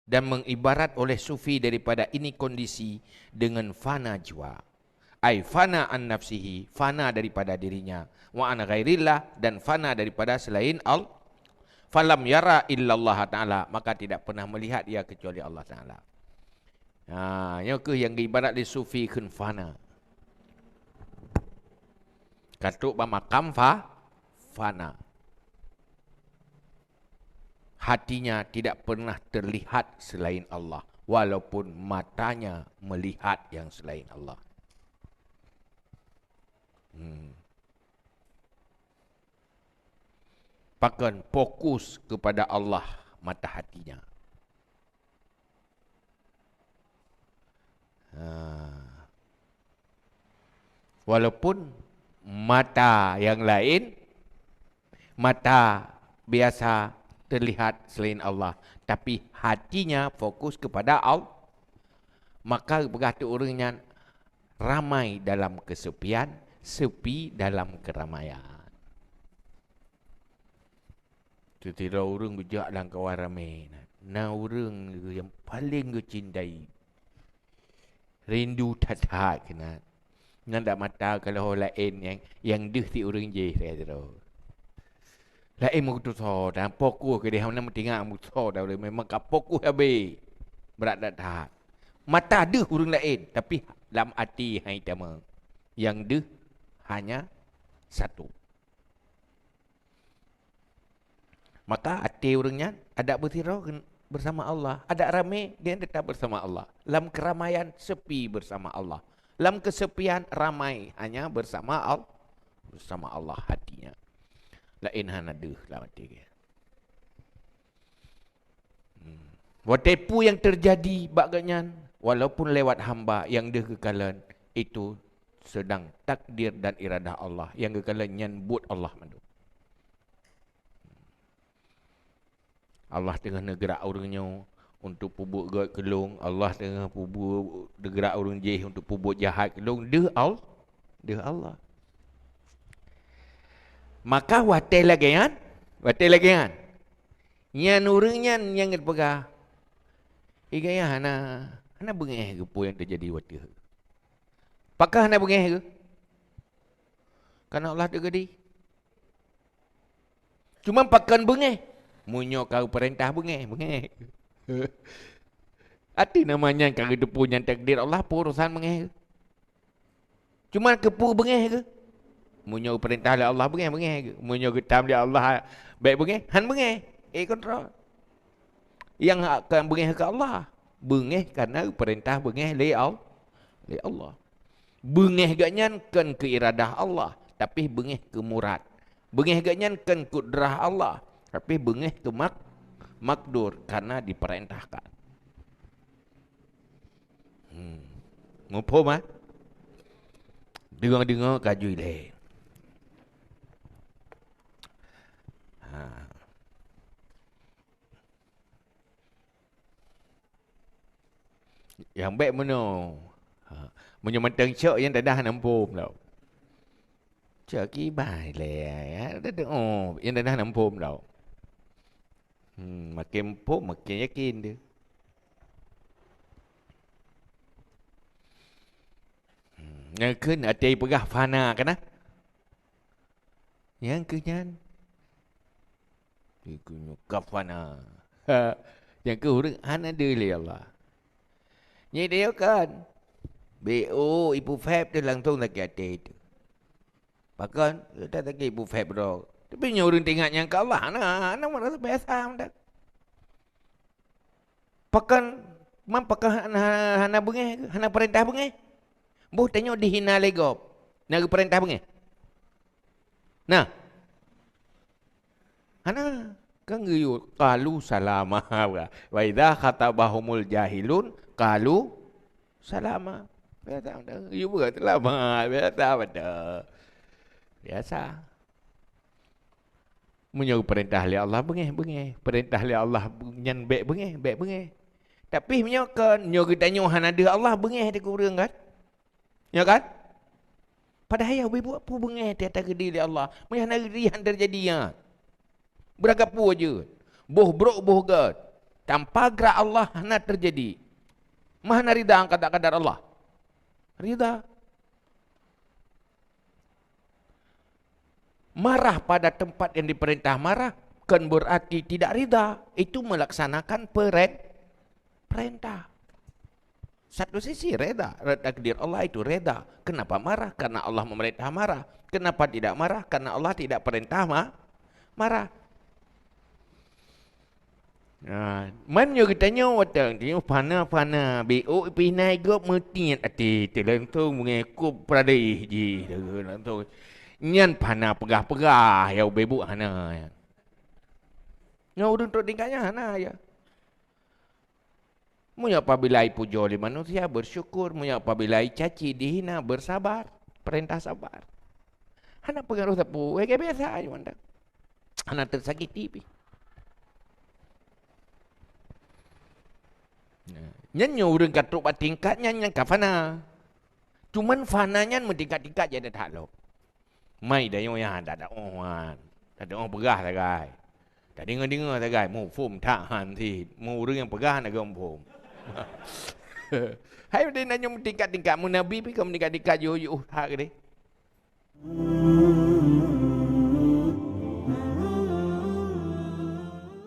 dan mengibarat oleh sufi daripada ini kondisi dengan fana jiwa. Ai fana an nafsihi, fana daripada dirinya, wa an ghairillah, dan fana daripada selain Allah. Falam yara illallah ta'ala, maka tidak pernah melihat ia kecuali Allah Ta'ala. Yang ke yang ibarat di sufi kun fana. Katuk bamakam fana. Hatinya tidak pernah terlihat selain Allah, walaupun matanya melihat yang selain Allah. Bahkan fokus kepada Allah mata hatinya. Walaupun mata yang lain, mata biasa terlihat selain Allah, tapi hatinya fokus kepada Allah, maka berkata orangnya ramai dalam kesepian, sepi dalam keramaian. Tidak orang bijak dalam kawan ramai. Nah orang yang paling cintai, rindu tak kena. Nanda mata kalau orang lain yang deh ti orang je saya tahu. Lain mu tu so dan fokus ke dia mana tinggal mu so dah memang ka fokus habis. Berat tak. Mata deh orang lain tapi dalam hati hang itama. Yang deh hanya satu. Maka hati orangnya ada bertirau bersama Allah. Ada ramai, dia tetap bersama Allah. Dalam keramaian, sepi bersama Allah. Dalam kesepian, ramai, hanya bersama Allah. Bersama Allah hatinya. Lain hanaduh dalam hati dia. Whatever yang terjadi bagainya, walaupun lewat hamba yang dia kekalan, itu sedang takdir dan iradah Allah. Yang kekalan nyambut Allah mandu. Allah tengah negara orangnya untuk pubuk gerak kelung. Allah tengah pubuk gerak orang jih untuk pubuk jahat kelung. Dia Allah. Maka watai lagi kan? Watai lagi kan? Yang orangnya yang terpegah. Igaya hana bengeh ke yang terjadi watai. Apakah hana bengeh ke? Karena Allah tergadi. Cuma pakan bengeh. Munyok kau perintah bengeh. Hati namanya kau punya takdir Allah urusan bengeh. Cuma kepu bengeh ke? Munyok perintah Allah bengeh. Munyok getam dia Allah baik bengeh, han bengeh. Kontrol. Yang akan bengeh ke Allah. Bengeh karena perintah bengeh li Allah. Bengeh ganyan kan ke iradah Allah, tapi bengeh ke murad. Bengeh ganyan kan kudrah Allah. Tapi bengeh ke makdur karena diperintahkan. Mumpul mah? Dengar-dengar kaju ilai. Yang baik mana? Menyemantang cok yang tak dah nampum tau. Cok kibai leh. Yang tak dah nampum tau. Makin empuk, makin yakin dia. Yang kena hati pegah fana kan? Yang kenyan. Dia kena kafana. Yang ke orang hana dia li Allah. Yang dia kan. B.O. Ibu Feb dia langsung lagi hati itu. Bahkan, tak lagi Ibu Feb bro. Tapi orang tengok yang ke Allah, anak merasa biasa. Pakan hana bengeh, hana perintah bengeh. Buh tengok dihina legop. Nak perintah bengeh. Nah. Hana kan geyu qalu salama. Wa idza khatabahumul jahilun qalu salama. Biasa dah. You bukan lama, biasa pada. Biasa. Menyuruh perintah li Allah bengeh. Perintah li Allah nyan baik bengeh. Tapi menyokan nyuruh tanya hana ada Allah bengeh dia kurang kan? Ya kan? Padahal ya buat apa bengeh tiada gedi li Allah. Macam hana gedi yang terjadi ya. Beragap pu aja. Boh brok boh gad. Tanpa gerak Allah hana terjadi. Mana rida angkat kadar Allah? Rida. Marah pada tempat yang diperintah marah kan berarti tidak rida. Itu melaksanakan perintah. Satu sisi reda. Takdir Allah itu reda. Kenapa marah? Karena Allah memerintah marah. Kenapa tidak marah? Karena Allah tidak perintah marah. Man yo kita watang dia pana BO pinai go metian ati telentung mengekub pradai ji tu nyan pana pegah-pegah ya bebu hana ya ngau untuk tingkatnya hana ya mu apabila puja oleh manusia bersyukur, mu apabila caci dihina bersabar, perintah sabar. Hana pengaruh tapu, kayak biasa aja mandang. Hana tersakiti pi. Nyanyo urang katruk tingkatnya nyan kafana. Cuman fananya mentingkat-tingkat jadi tak lo. Mai dah yang ada ohan. Ada orang pegah tak gai. Tak dengar tak gai. Mu fum tak han si. Mu urang yang pegah nak gom fum. Hai dia nanya mentingkat-tingkat mu nabi pi kau mentingkat-tingkat yo tak ke